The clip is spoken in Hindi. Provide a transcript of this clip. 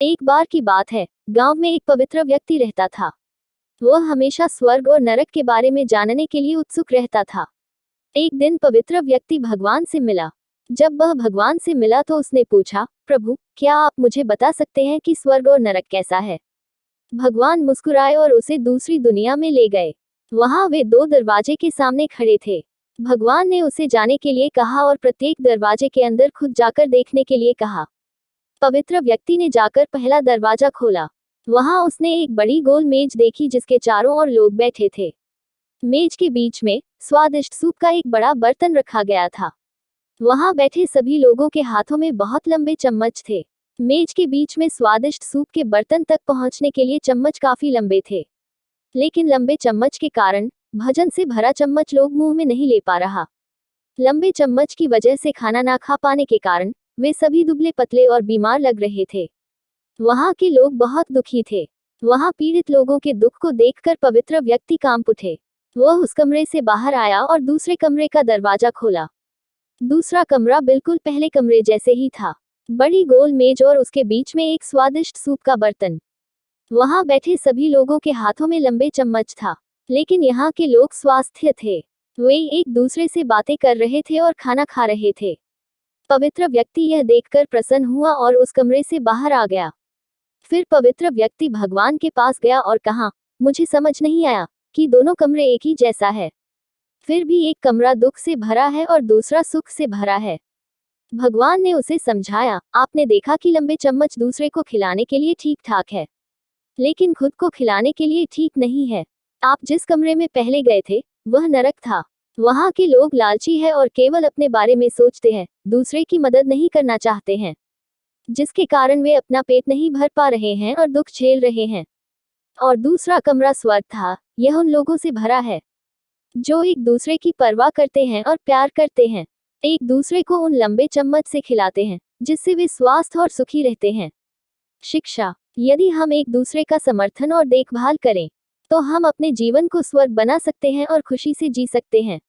एक बार की बात है, गांव में एक पवित्र व्यक्ति रहता था। वह हमेशा स्वर्ग और नरक के बारे में जानने के लिए उत्सुक रहता था। एक दिन पवित्र व्यक्ति भगवान से मिला। जब वह भगवान से मिला तो उसने पूछा, प्रभु, क्या आप मुझे बता सकते हैं कि स्वर्ग और नरक कैसा है? भगवान मुस्कुराए और उसे दूसरी दुनिया में ले गए। वहां वे दो दरवाजे के सामने खड़े थे। भगवान ने उसे जाने के लिए कहा और प्रत्येक दरवाजे के अंदर खुद जाकर देखने के लिए कहा। पवित्र व्यक्ति ने जाकर पहला दरवाजा खोला। वहां उसने एक बड़ी गोल मेज देखी जिसके चारों ओर लोग बैठे थे। मेज के बीच में स्वादिष्ट सूप का एक बड़ा बर्तन रखा गया था। वहां बैठे सभी लोगों के हाथों में बहुत लंबे चम्मच थे। मेज के बीच में स्वादिष्ट सूप के बर्तन तक पहुंचने के लिए चम्मच काफी लंबे थे, लेकिन लंबे चम्मच के कारण भोजन से भरा चम्मच लोग मुंह में नहीं ले पा रहा। लंबे चम्मच की वजह से खाना ना खा पाने के कारण वे सभी दुबले पतले और बीमार लग रहे थे। वहां के लोग बहुत दुखी थे। वहां पीड़ित लोगों के दुख को देखकर पवित्र व्यक्ति कांप उठे। वह उस कमरे से बाहर आया और दूसरे कमरे का दरवाजा खोला। दूसरा कमरा बिल्कुल पहले कमरे जैसे ही था। बड़ी गोल मेज और उसके बीच में एक स्वादिष्ट सूप का बर्तन। वहां बैठे सभी लोगों के हाथों में लंबे चम्मच था, लेकिन यहाँ के लोग स्वास्थ्य थे। वे एक दूसरे से बातें कर रहे थे और खाना खा रहे थे। पवित्र व्यक्ति यह देखकर प्रसन्न हुआ और उस कमरे से बाहर आ गया। फिर पवित्र व्यक्ति भगवान के पास गया और कहा, मुझे समझ नहीं आया कि दोनों कमरे एक ही जैसा है। फिर भी एक कमरा दुख से भरा है और दूसरा सुख से भरा है। भगवान ने उसे समझाया, आपने देखा कि लंबे चम्मच दूसरे को खिलाने के लिए ठीक ठाक है, लेकिन खुद को खिलाने के लिए ठीक नहीं है। आप जिस कमरे में पहले गए थे वह नरक था। वहां के लोग लालची है और केवल अपने बारे में सोचते हैं, दूसरे की मदद नहीं करना चाहते हैं, जिसके कारण वे अपना पेट नहीं भर पा रहे हैं और दुख झेल रहे हैं। और दूसरा कमरा स्वर्ग था। यह उन लोगों से भरा है जो एक दूसरे की परवाह करते हैं और प्यार करते हैं, एक दूसरे को उन लंबे चम्मच से खिलाते हैं जिससे वे स्वस्थ और सुखी रहते हैं। शिक्षा, यदि हम एक दूसरे का समर्थन और देखभाल करें तो हम अपने जीवन को स्वर्ग बना सकते हैं और खुशी से जी सकते हैं।